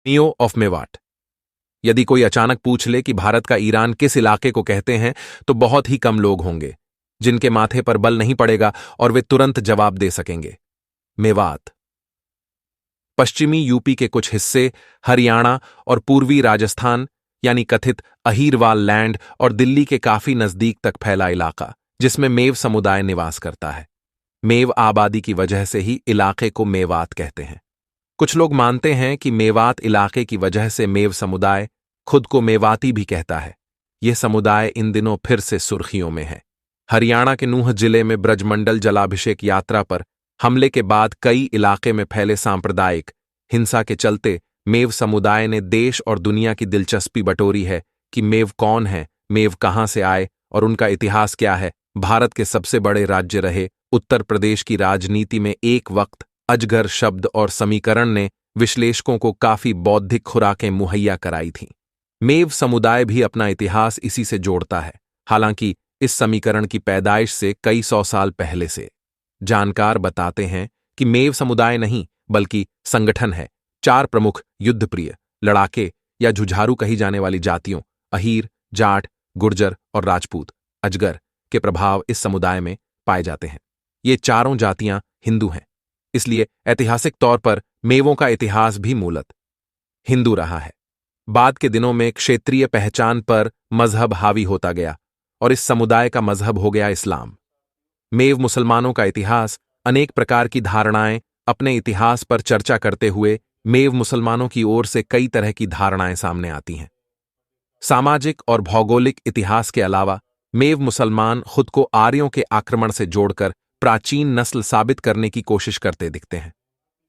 Neo of Mewat. यदि कोई अचानक पूछ ले कि भारत का ईरान किस इलाके को कहते हैं तो बहुत ही कम लोग होंगे जिनके माथे पर बल नहीं पड़ेगा और वे तुरंत जवाब दे सकेंगे। मेवात पश्चिमी यूपी के कुछ हिस्से, हरियाणा और पूर्वी राजस्थान यानी कथित अहीरवाल लैंड और दिल्ली के काफी नजदीक तक फैला इलाका जिसमें मेव समुदाय निवास करता है। मेव आबादी की वजह से ही इलाके को मेवात कहते हैं। कुछ लोग मानते हैं कि मेवात इलाके की वजह से मेव समुदाय खुद को मेवाती भी कहता है। यह समुदाय इन दिनों फिर से सुर्खियों में है। हरियाणा के नूंह जिले में ब्रजमंडल जलाभिषेक यात्रा पर हमले के बाद कई इलाके में फैले सांप्रदायिक हिंसा के चलते मेव समुदाय ने देश और दुनिया की दिलचस्पी बटोरी है कि मेव कौन है, मेव कहां से आए और उनका इतिहास क्या है। भारत के सबसे बड़े राज्य रहे उत्तर प्रदेश की राजनीति में एक वक्त अजगर शब्द और समीकरण ने विश्लेषकों को काफी बौद्धिक खुराकें मुहैया कराई थीं। मेव समुदाय भी अपना इतिहास इसी से जोड़ता है, हालांकि इस समीकरण की पैदाइश से कई सौ साल पहले से। जानकार बताते हैं कि मेव समुदाय नहीं बल्कि संगठन है। 4 प्रमुख युद्धप्रिय, लड़ाके या जुझारू कही जाने वाली जातियों अहीर, जाट, गुर्जर और राजपूत अजगर के प्रभाव इस समुदाय में पाए जाते हैं। ये चारों जातियां हिंदू हैं, इसलिए ऐतिहासिक तौर पर मेवों का इतिहास भी मूलत हिंदू रहा है। बाद के दिनों में क्षेत्रीय पहचान पर मजहब हावी होता गया और इस समुदाय का मजहब हो गया इस्लाम। मेव मुसलमानों का इतिहास अनेक प्रकार की धारणाएं अपने इतिहास पर चर्चा करते हुए मेव मुसलमानों की ओर से कई तरह की धारणाएं सामने आती हैं। सामाजिक और भौगोलिक इतिहास के अलावा मेव मुसलमान खुद को आर्यों के आक्रमण से जोड़कर प्राचीन नस्ल साबित करने की कोशिश करते दिखते हैं।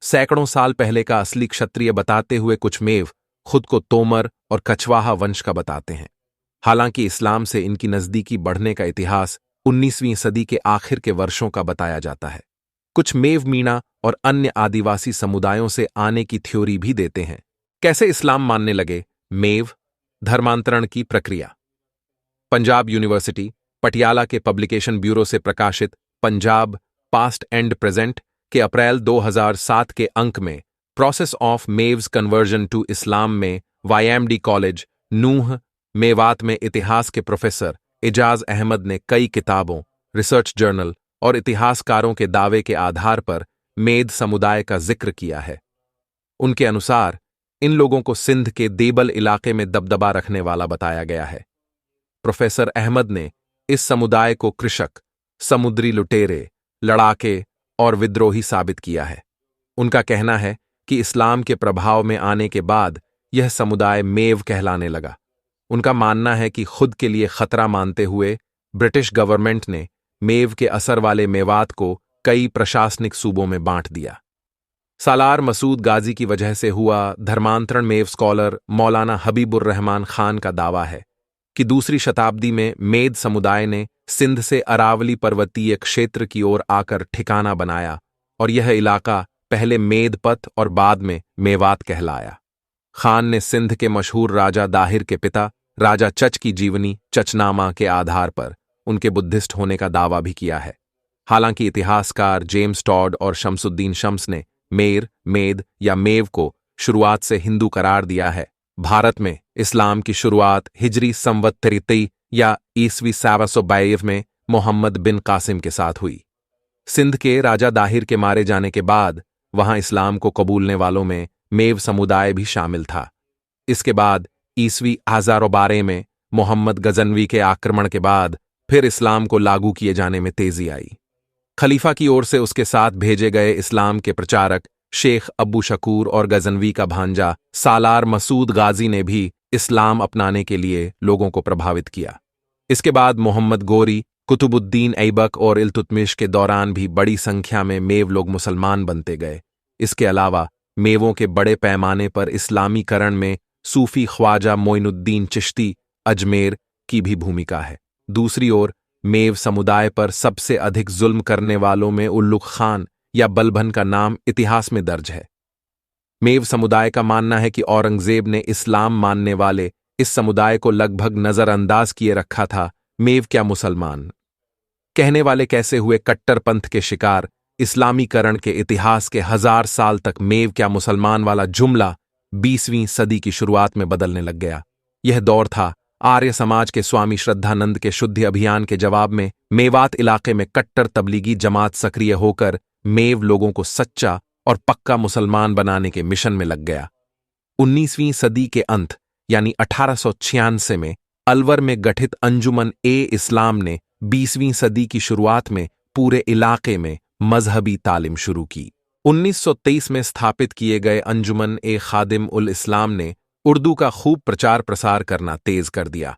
सैकड़ों साल पहले का असली क्षत्रिय बताते हुए कुछ मेव खुद को तोमर और कछवाहा वंश का बताते हैं। हालांकि इस्लाम से इनकी नजदीकी बढ़ने का इतिहास 19वीं सदी के आखिर के वर्षों का बताया जाता है। कुछ मेव मीणा और अन्य आदिवासी समुदायों से आने की थ्योरी भी देते हैं। कैसे इस्लाम मानने लगे मेव? धर्मांतरण की प्रक्रिया। पंजाब यूनिवर्सिटी पटियाला के पब्लिकेशन ब्यूरो से प्रकाशित पंजाब पास्ट एंड प्रेजेंट के अप्रैल 2007 के अंक में process of मेव्स conversion to Islam में वाईएमडी कॉलेज नूंह मेवात में इतिहास के प्रोफेसर एजाज अहमद ने कई किताबों, रिसर्च जर्नल और इतिहासकारों के दावे के आधार पर मेद समुदाय का जिक्र किया है। उनके अनुसार इन लोगों को सिंध के देबल इलाके में दबदबा रखने वाला बताया गया है। प्रोफेसर अहमद ने इस समुदाय को कृषक, समुद्री लुटेरे, लड़ाके और विद्रोही साबित किया है। उनका कहना है कि इस्लाम के प्रभाव में आने के बाद यह समुदाय मेव कहलाने लगा। उनका मानना है कि खुद के लिए खतरा मानते हुए ब्रिटिश गवर्नमेंट ने मेव के असर वाले मेवात को कई प्रशासनिक सूबों में बांट दिया। सालार मसूद गाजी की वजह से हुआ धर्मांतरण मेव स्कॉलर मौलाना हबीबुर रहमान खान का दावा है कि 2री शताब्दी में मेद समुदाय ने सिंध से अरावली पर्वतीय क्षेत्र की ओर आकर ठिकाना बनाया और यह इलाका पहले मेदपथ और बाद में मेवात कहलाया। खान ने सिंध के मशहूर राजा दाहिर के पिता राजा चच की जीवनी चचनामा के आधार पर उनके बुद्धिस्ट होने का दावा भी किया है। हालांकि इतिहासकार जेम्स टॉड और शमसुद्दीन शम्स ने मेद या मेव को शुरुआत से हिंदू करार दिया है। भारत में इस्लाम की शुरुआत हिजरी संवत 33 या ईसवी 722 में मोहम्मद बिन कासिम के साथ हुई। सिंध के राजा दाहिर के मारे जाने के बाद वहां इस्लाम को कबूलने वालों में मेव समुदाय भी शामिल था। इसके बाद ईसवी 1012 में मोहम्मद गजनवी के आक्रमण के बाद फिर इस्लाम को लागू किए जाने में तेजी आई। खलीफा की ओर से उसके साथ भेजे गए इस्लाम के प्रचारक शेख अब्बू शकूर और गजनवी का भांजा सालार मसूद गाजी ने भी इस्लाम अपनाने के लिए लोगों को प्रभावित किया। इसके बाद मोहम्मद गोरी, कुतुबुद्दीन ऐबक और इल्तुतमिश के दौरान भी बड़ी संख्या में मेव लोग मुसलमान बनते गए। इसके अलावा मेवों के बड़े पैमाने पर इस्लामीकरण में सूफी ख्वाजा मोइनुद्दीन चिश्ती अजमेर की भी भूमिका है। दूसरी ओर मेव समुदाय पर सबसे अधिक जुल्म करने वालों में उल्लुग खान या बलबन का नाम इतिहास में दर्ज है। मेव समुदाय का मानना है कि औरंगजेब ने इस्लाम मानने वाले इस समुदाय को लगभग नजरअंदाज किए रखा था। मेव क्या मुसलमान कहने वाले कैसे हुए कट्टरपंथ के शिकार। इस्लामीकरण के इतिहास के 1000 साल तक मेव क्या मुसलमान वाला जुमला 20वीं सदी की शुरुआत में बदलने लग गया। यह दौर था आर्य समाज के स्वामी श्रद्धानंद के शुद्धि अभियान के जवाब में मेवात इलाके में कट्टर तबलीगी जमात सक्रिय होकर मेव लोगों को सच्चा और पक्का मुसलमान बनाने के मिशन में लग गया। 19वीं सदी के अंत यानी 1896 में अलवर में गठित अंजुमन ए इस्लाम ने 20वीं सदी की शुरुआत में पूरे इलाके में मजहबी तालीम शुरू की। 1923 में स्थापित किए गए अंजुमन ए खादिम उल इस्लाम ने उर्दू का खूब प्रचार प्रसार करना तेज कर दिया।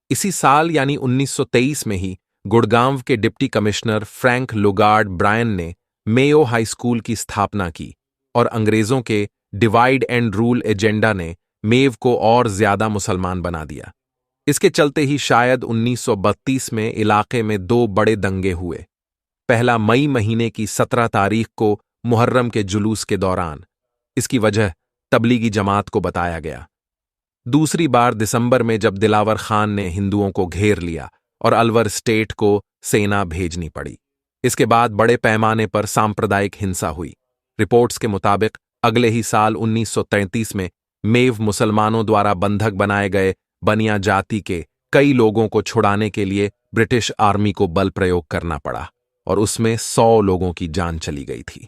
इसी साल यानी 1923 में ही गुड़गांव के deputy commissioner Frank Lugard Brian ने मेयो हाई स्कूल की स्थापना की और अंग्रेजों के डिवाइड एंड रूल एजेंडा ने मेव को और ज्यादा मुसलमान बना दिया। इसके चलते ही शायद 1932 में इलाके में 2 बड़े दंगे हुए। पहला मई महीने की 17 तारीख को मुहर्रम के जुलूस के दौरान, इसकी वजह तबलीगी जमात को बताया गया। दूसरी बार दिसंबर में जब दिलावर खान ने हिंदुओं को घेर लिया और अलवर स्टेट को सेना भेजनी पड़ी। इसके बाद बड़े पैमाने पर सांप्रदायिक हिंसा हुई। रिपोर्ट्स के मुताबिक अगले ही साल 1933 में मेव मुसलमानों द्वारा बंधक बनाए गए बनिया जाति के कई लोगों को छुड़ाने के लिए ब्रिटिश आर्मी को बल प्रयोग करना पड़ा और उसमें 100 लोगों की जान चली गई थी।